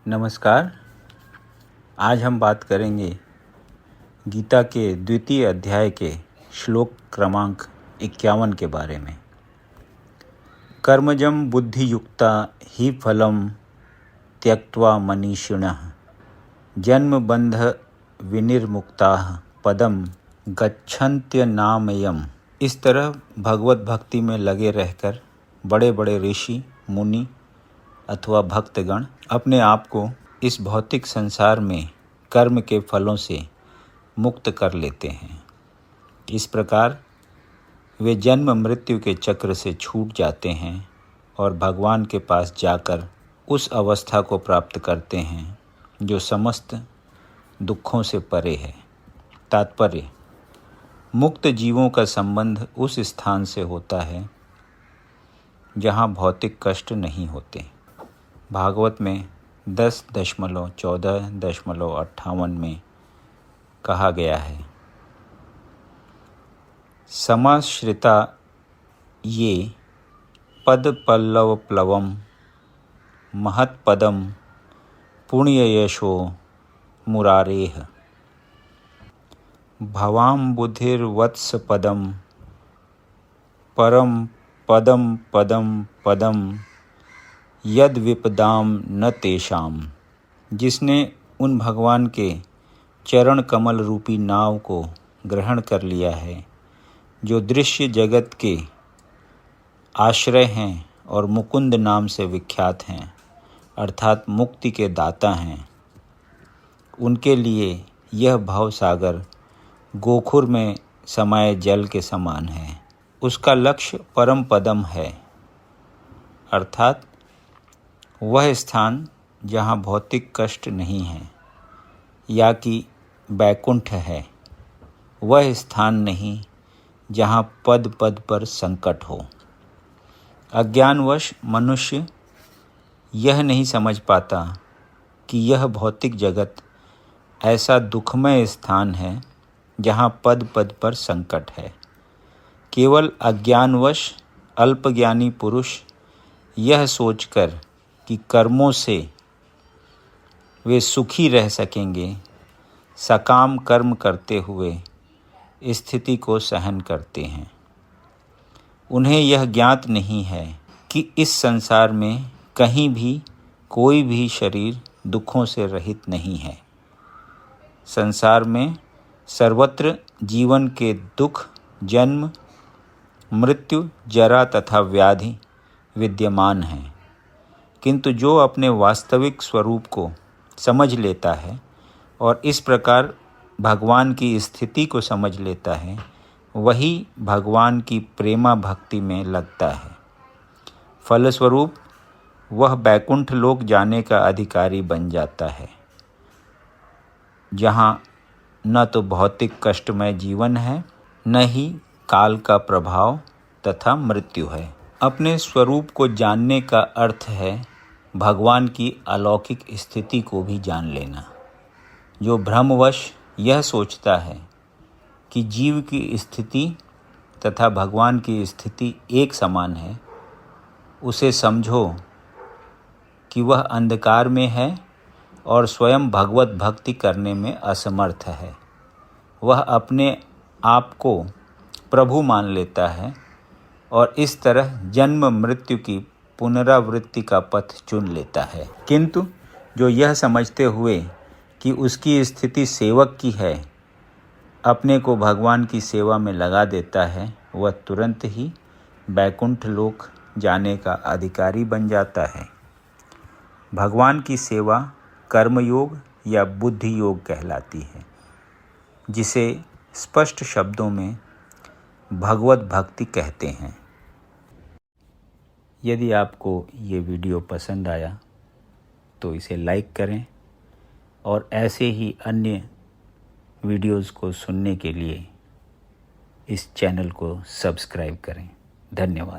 नमस्कार। आज हम बात करेंगे गीता के द्वितीय अध्याय के श्लोक क्रमांक 51 के बारे में। कर्मजं बुद्धियुक्ता हि फलं त्यक्त्वा मनीषिणः जन्मबन्ध विनिर्मुक्ताः पदम गच्छन्त्यनामयम्। इस तरह भगवत भक्ति में लगे रहकर बड़े बड़े ऋषि, मुनि अथवा भक्तगण अपने आप को इस भौतिक संसार में कर्म के फलों से मुक्त कर लेते हैं। इस प्रकार वे जन्म मृत्यु के चक्र से छूट जाते हैं और भगवान के पास जाकर उस अवस्था को प्राप्त करते हैं जो समस्त दुखों से परे है। तात्पर्य: मुक्त जीवों का संबंध उस स्थान से होता है जहाँ भौतिक कष्ट नहीं होते। भागवत में 10.14.58 में कहा गया है, समाश्रिता ये पद पल्लव प्लवम महत्पदम पुण्ययशो मुरारेह भवाम्बुधिर्वत्स पदम परम पदम पदम पदम यद विपदाम न तेषाम। जिसने उन भगवान के चरण कमल रूपी नाव को ग्रहण कर लिया है, जो दृश्य जगत के आश्रय हैं और मुकुंद नाम से विख्यात हैं, अर्थात मुक्ति के दाता हैं, उनके लिए यह भवसागर गोखुर में समाये जल के समान है। उसका लक्ष्य परम पदम है, अर्थात वह स्थान जहाँ भौतिक कष्ट नहीं है, या कि बैकुंठ है। वह स्थान नहीं जहाँ पद पद पर संकट हो। अज्ञानवश मनुष्य यह नहीं समझ पाता कि यह भौतिक जगत ऐसा दुखमय स्थान है जहाँ पद पद पर संकट है। केवल अज्ञानवश अल्पज्ञानी पुरुष यह सोचकर कि कर्मों से वे सुखी रह सकेंगे, सकाम कर्म करते हुए स्थिति को सहन करते हैं। उन्हें यह ज्ञात नहीं है कि इस संसार में कहीं भी कोई भी शरीर दुखों से रहित नहीं है। संसार में सर्वत्र जीवन के दुख, जन्म, मृत्यु, जरा तथा व्याधि विद्यमान हैं। किंतु जो अपने वास्तविक स्वरूप को समझ लेता है और इस प्रकार भगवान की स्थिति को समझ लेता है, वही भगवान की प्रेमा भक्ति में लगता है। फलस्वरूप वह बैकुंठ लोक जाने का अधिकारी बन जाता है, जहाँ न तो भौतिक कष्टमय जीवन है, न ही काल का प्रभाव तथा मृत्यु है। अपने स्वरूप को जानने का अर्थ है भगवान की अलौकिक स्थिति को भी जान लेना। जो भ्रमवश यह सोचता है कि जीव की स्थिति तथा भगवान की स्थिति एक समान है, उसे समझो कि वह अंधकार में है और स्वयं भगवत भक्ति करने में असमर्थ है। वह अपने आप को प्रभु मान लेता है और इस तरह जन्म मृत्यु की पुनरावृत्ति का पथ चुन लेता है। किंतु जो यह समझते हुए कि उसकी स्थिति सेवक की है, अपने को भगवान की सेवा में लगा देता है, वह तुरंत ही बैकुंठ लोक जाने का अधिकारी बन जाता है। भगवान की सेवा कर्मयोग या बुद्धि योग कहलाती है, जिसे स्पष्ट शब्दों में भगवत भक्ति कहते हैं। यदि आपको ये वीडियो पसंद आया तो इसे लाइक करें और ऐसे ही अन्य वीडियोज़ को सुनने के लिए इस चैनल को सब्सक्राइब करें। धन्यवाद।